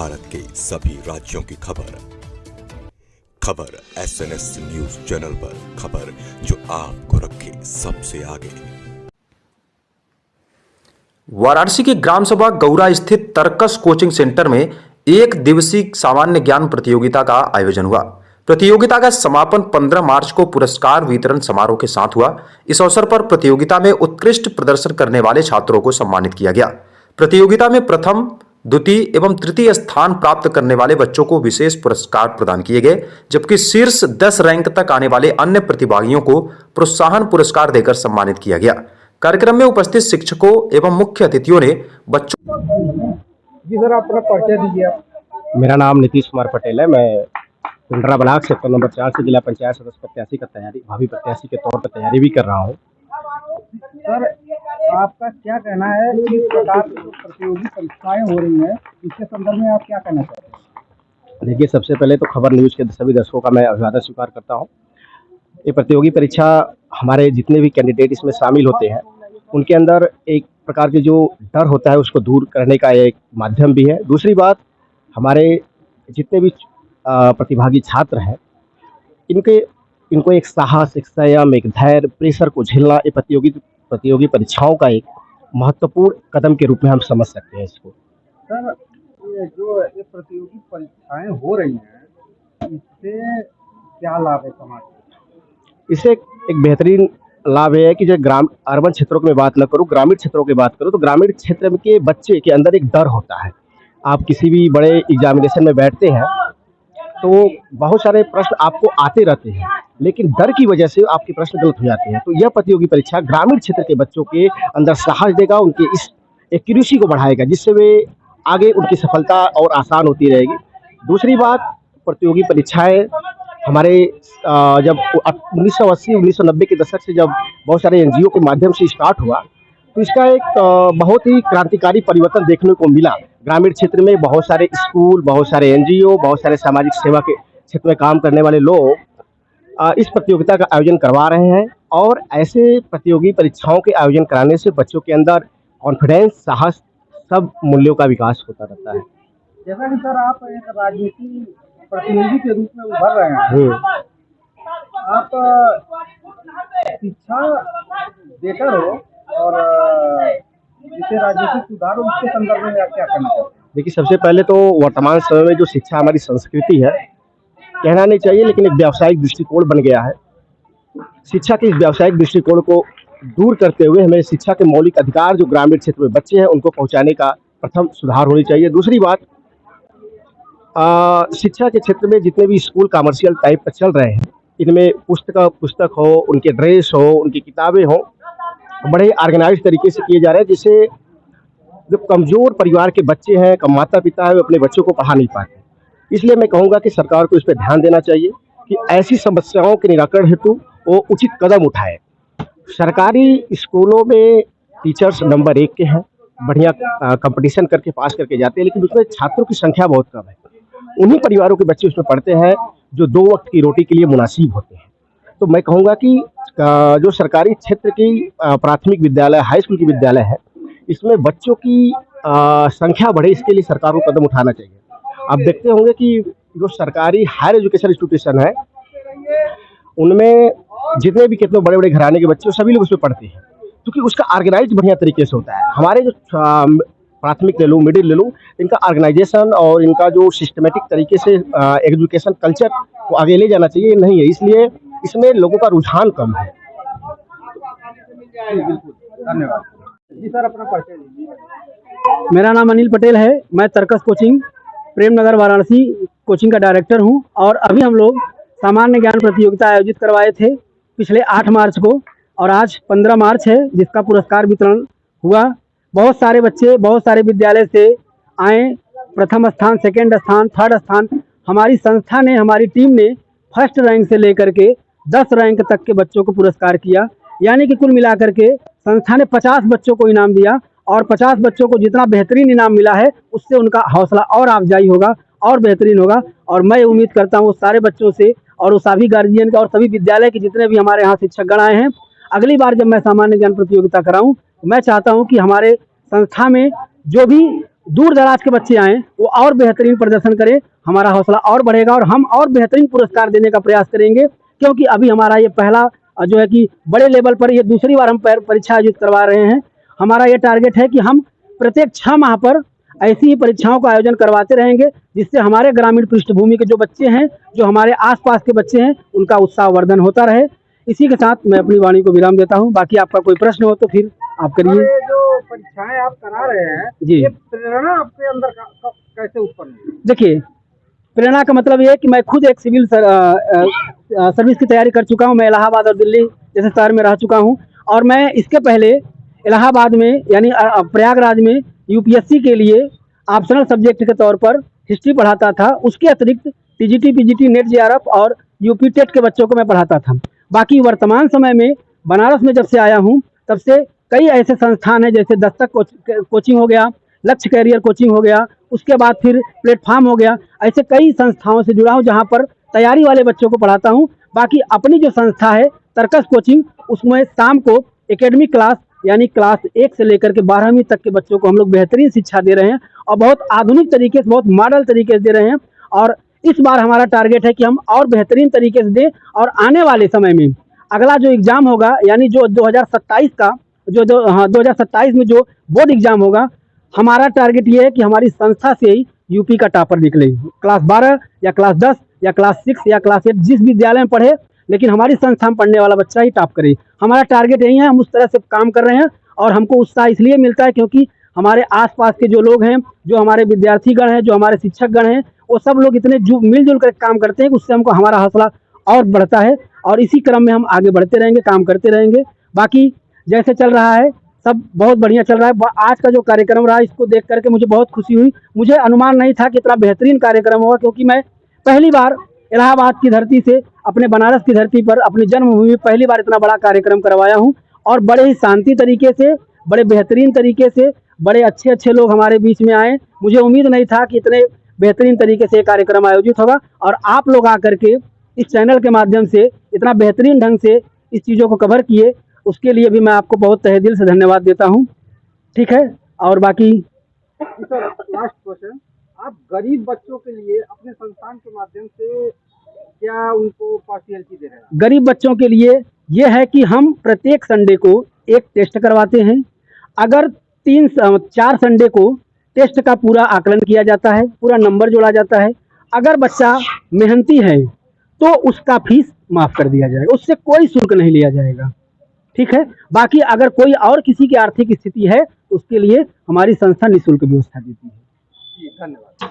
भारत के सभी राज्यों की खबर SNS न्यूज चैनल पर, खबर जो आपको रखे सबसे आगे। वाराणसी की ग्राम सभा गौरा स्थित तर्कस कोचिंग सेंटर में एक दिवसीय सामान्य ज्ञान प्रतियोगिता का आयोजन हुआ। प्रतियोगिता का समापन 15 मार्च को पुरस्कार वितरण समारोह के साथ हुआ। इस अवसर पर प्रतियोगिता में उत्कृष्ट प्रदर्शन करने वाले छात्रों को सम्मानित किया गया। प्रतियोगिता में प्रथम, द्वितीय एवं तृतीय स्थान प्राप्त करने वाले बच्चों को विशेष पुरस्कार प्रदान किए गए, जबकि शीर्ष 10 रैंक तक आने वाले अन्य प्रतिभागियों को प्रोत्साहन पुरस्कार देकर सम्मानित किया गया। कार्यक्रम में उपस्थित शिक्षकों एवं मुख्य अतिथियों ने बच्चों जी सर, अपना परिचय दीजिए। मेरा नाम नीतीश कुमार पटेल है। मैं पिंडरा ब्लॉक सेक्टर नंबर 4 से जिला पंचायत सदस्य प्रत्याशी का तैयारी, भावी प्रत्याशी के तौर पर तैयारी भी कर रहा हूँ। सर, आपका क्या कहना है कि इस प्रकार की जो प्रतियोगी परीक्षाएं हो रही हैं, इसके संदर्भ में आप क्या कहना चाहते हैं? देखिए, सबसे पहले तो खबर न्यूज़ के सभी दर्शकों का मैं अभिवादन स्वीकार करता हूँ। ये प्रतियोगी परीक्षा, हमारे जितने भी कैंडिडेट इसमें शामिल होते हैं, उनके अंदर एक प्रकार के जो डर होता है उसको दूर करने का एक माध्यम भी है। दूसरी बात, हमारे जितने भी प्रतिभागी छात्र हैं, इनको एक साहस, एक संयम, एक धैर्य, प्रेशर को झेलना ये प्रतियोगी परीक्षाओं का एक महत्वपूर्ण कदम के रूप में हम समझ सकते हैं इसको। सर, ये प्रतियोगी परीक्षाएं हो रही हैं, इससे क्या लाभ है समाज को? इससे एक बेहतरीन लाभ है कि जब अर्बन क्षेत्रों की मैं बात न करूँ, ग्रामीण क्षेत्रों की बात करूँ, तो ग्रामीण क्षेत्र के बच्चे के अंदर एक डर होता है। आप किसी भी बड़े एग्जामिनेशन में बैठते हैं तो बहुत सारे प्रश्न आपको आते रहते हैं, लेकिन डर की वजह से आपके प्रश्न गलत हो जाते हैं। तो यह प्रतियोगी परीक्षा ग्रामीण क्षेत्र के बच्चों के अंदर साहस देगा, उनके इस एक्यूरेसी को बढ़ाएगा, जिससे वे आगे उनकी सफलता और आसान होती रहेगी। दूसरी बात, प्रतियोगी परीक्षाएं हमारे जब 1980-1990 के दशक से जब बहुत सारे NGO के माध्यम से स्टार्ट हुआ, तो इसका एक बहुत ही क्रांतिकारी परिवर्तन देखने को मिला। ग्रामीण क्षेत्र में बहुत सारे स्कूल, बहुत सारे NGO, बहुत सारे सामाजिक सेवा के क्षेत्र में काम करने वाले लोग इस प्रतियोगिता का आयोजन करवा रहे हैं, और ऐसे प्रतियोगी परीक्षाओं के आयोजन कराने से बच्चों के अंदर कॉन्फिडेंस, साहस, सब मूल्यों का विकास होता रहता है। जैसा कि सर, आप एक राजनीति प्रतिनिधि के रूप में उभर रहे हैं, आप शिक्षा देकर हो और जिसे राजनीतिक सुधार हो, उसके संदर्भ में आप क्या कहना चाहते हैं? देखिए, सबसे पहले तो वर्तमान समय में जो शिक्षा हमारी संस्कृति है, कहना नहीं चाहिए, लेकिन एक व्यावसायिक दृष्टिकोण बन गया है। शिक्षा के इस व्यावसायिक दृष्टिकोण को दूर करते हुए हमें शिक्षा के मौलिक अधिकार जो ग्रामीण क्षेत्र में बच्चे हैं उनको पहुंचाने का प्रथम सुधार होनी चाहिए। दूसरी बात, शिक्षा के क्षेत्र में जितने भी स्कूल कमर्शियल टाइप पर चल रहे हैं, इनमें पुस्तक हो, उनके ड्रेस हो, उनकी किताबें हो, बड़े ऑर्गेनाइज तरीके से किए जा रहे हैं, जिससे जो कमज़ोर परिवार के बच्चे हैं, कम माता पिता है, वे अपने बच्चों को पढ़ा नहीं पाते। इसलिए मैं कहूँगा कि सरकार को इस पर ध्यान देना चाहिए कि ऐसी समस्याओं के निराकरण हेतु वो उचित कदम उठाए। सरकारी स्कूलों में टीचर्स नंबर 1 के हैं, बढ़िया कंपटीशन करके पास करके जाते हैं, लेकिन उसमें छात्रों की संख्या बहुत कम है। उन्हीं परिवारों के बच्चे उसमें पढ़ते हैं जो 2 वक्त की रोटी के लिए मुनासिब होते हैं। तो मैं कहूँगा कि जो सरकारी क्षेत्र की प्राथमिक विद्यालय, हाई स्कूल की विद्यालय है, इसमें बच्चों की संख्या बढ़े, इसके लिए सरकार को कदम उठाना चाहिए। आप देखते होंगे कि जो सरकारी हायर एजुकेशन इंस्टीट्यूशन है, उनमें जितने भी कितने बड़े बड़े घराने के बच्चे सभी लोग उसमें पढ़ते हैं, क्योंकि उसका ऑर्गेनाइज बढ़िया तरीके से होता है। हमारे जो प्राथमिक ले लो, मिडिल ले लो, इनका ऑर्गेनाइजेशन और इनका जो सिस्टमेटिक तरीके से एजुकेशन कल्चर को आगे ले जाना चाहिए, नहीं है, इसलिए इसमें लोगों का रुझान कम है। धन्यवाद जी। सर, अपना परिचय दीजिए। मेरा नाम अनिल पटेल है। मैं तर्कस कोचिंग प्रेमनगर वाराणसी कोचिंग का डायरेक्टर हूं, और अभी हम लोग सामान्य ज्ञान प्रतियोगिता आयोजित करवाए थे पिछले 8 मार्च को, और आज 15 मार्च है, जिसका पुरस्कार वितरण हुआ। बहुत सारे बच्चे बहुत सारे विद्यालय से आए, प्रथम स्थान, सेकंड स्थान, थर्ड स्थान। हमारी संस्था ने, हमारी टीम ने फर्स्ट रैंक से लेकर के 10 रैंक तक के बच्चों को पुरस्कार किया, यानी कि कुल मिलाकर के संस्था ने 50 बच्चों को इनाम दिया, और 50 बच्चों को जितना बेहतरीन इनाम मिला है, उससे उनका हौसला और अफजाई होगा और बेहतरीन होगा। और मैं उम्मीद करता हूँ उस सारे बच्चों से और उस सभी गार्जियन का और सभी विद्यालय के जितने भी हमारे यहाँ शिक्षकगण आए हैं, अगली बार जब मैं सामान्य ज्ञान प्रतियोगिता कराऊँ, मैं चाहता हूँ कि हमारे संस्था में जो भी दूर दराज के बच्चे आएँ वो और बेहतरीन प्रदर्शन करें, हमारा हौसला और बढ़ेगा और हम और बेहतरीन पुरस्कार देने का प्रयास करेंगे। क्योंकि अभी हमारा ये पहला जो है कि बड़े लेवल पर ये दूसरी बार हम परीक्षा आयोजित करवा रहे हैं। हमारा ये टारगेट है कि हम प्रत्येक 6 माह पर ऐसी ही परीक्षाओं का आयोजन करवाते रहेंगे, जिससे हमारे ग्रामीण पृष्ठभूमि के जो बच्चे हैं, जो हमारे आसपास के बच्चे हैं, उनका उत्साहवर्धन होता रहे। इसी के साथ मैं अपनी वाणी को विराम देता हूं। बाकी आपका कोई प्रश्न हो तो फिर आप और करिए। ये जो परीक्षाएं आप करा रहे हैं, जी। ये प्रेरणा आपके अंदर कैसे उत्पन्न हुई? देखिए, प्रेरणा का मतलब ये है कि मैं खुद एक सिविल सर्विस की तैयारी कर चुका हूँ। मैं इलाहाबाद और दिल्ली जैसे शहर में रह चुका हूँ और मैं इसके पहले इलाहाबाद में यानी प्रयागराज में यूपीएससी के लिए ऑप्शनल सब्जेक्ट के तौर पर हिस्ट्री पढ़ाता था। उसके अतिरिक्त टीजीटी, पीजीटी, नेट, जेआरएफ और यूपी टेट के बच्चों को मैं पढ़ाता था। बाकी वर्तमान समय में बनारस में जब से आया हूँ तब से कई ऐसे संस्थान हैं, जैसे दस्तक कोचिंग हो गया, लक्ष्य कैरियर कोचिंग हो गया, उसके बाद फिर प्लेटफॉर्म हो गया। ऐसे कई संस्थाओं से जुड़ा हूँ जहाँ पर तैयारी वाले बच्चों को पढ़ाता हूँ। बाकी अपनी जो संस्था है तर्कस कोचिंग, उसमें शाम को एकेडमिक क्लास यानी क्लास 1 से लेकर के 12वीं तक के बच्चों को हम लोग बेहतरीन शिक्षा दे रहे हैं और बहुत आधुनिक तरीके से, बहुत मॉडल तरीके से दे रहे हैं। और इस बार हमारा टारगेट है कि हम और बेहतरीन तरीके से दें और आने वाले समय में अगला जो एग्ज़ाम होगा यानी जो 2027 का 2027 में जो बोर्ड एग्ज़ाम होगा, हमारा टारगेट ये है कि हमारी संस्था से ही यूपी का टॉपर निकले। क्लास 12 या क्लास 10 या क्लास 6 या क्लास 8 जिस विद्यालय में पढ़े, लेकिन हमारी संस्था में पढ़ने वाला बच्चा ही टॉप करे। हमारा टारगेट यही है, हम उस तरह से काम कर रहे हैं और हमको उत्साह इसलिए मिलता है क्योंकि हमारे आसपास के जो लोग हैं, जो हमारे विद्यार्थीगण हैं, जो हमारे शिक्षकगण हैं, वो सब लोग इतने मिलजुल कर काम करते हैं कि उससे हमको हमारा हौसला और बढ़ता है और इसी क्रम में हम आगे बढ़ते रहेंगे, काम करते रहेंगे। बाकी जैसे चल रहा है सब बहुत बढ़िया चल रहा है। आज का जो कार्यक्रम रहा इसको देख करके मुझे बहुत खुशी हुई। मुझे अनुमान नहीं था कि इतना बेहतरीन कार्यक्रम होगा, क्योंकि मैं पहली बार इलाहाबाद की धरती से अपने बनारस की धरती पर अपनी जन्मभूमि में पहली बार इतना बड़ा कार्यक्रम करवाया हूँ और बड़े ही शांति तरीके से, बड़े बेहतरीन तरीके से, बड़े अच्छे अच्छे लोग हमारे बीच में आए। मुझे उम्मीद नहीं था कि इतने बेहतरीन तरीके से कार्यक्रम आयोजित होगा और आप लोग आकर के इस चैनल के माध्यम से इतना बेहतरीन ढंग से इस चीज़ों को कवर किए, उसके लिए भी मैं आपको बहुत तहे दिल से धन्यवाद देता हूँ। ठीक है, और बाकी सर लास्ट क्वेश्चन, आप गरीब बच्चों के लिए अपने संस्थान के माध्यम से क्या उनको फैसिलिटी दे रहे हैं? गरीब बच्चों के लिए ये है कि हम प्रत्येक संडे को एक टेस्ट करवाते हैं। अगर 3-4 संडे को टेस्ट का पूरा आकलन किया जाता है, पूरा नंबर जोड़ा जाता है। अगर बच्चा मेहनती है तो उसका फीस माफ़ कर दिया जाएगा, उससे कोई शुल्क नहीं लिया जाएगा। ठीक है, बाकी अगर कोई और किसी की आर्थिक स्थिति है तो उसके लिए हमारी संस्था निःशुल्क व्यवस्था देती है। जी, धन्यवाद।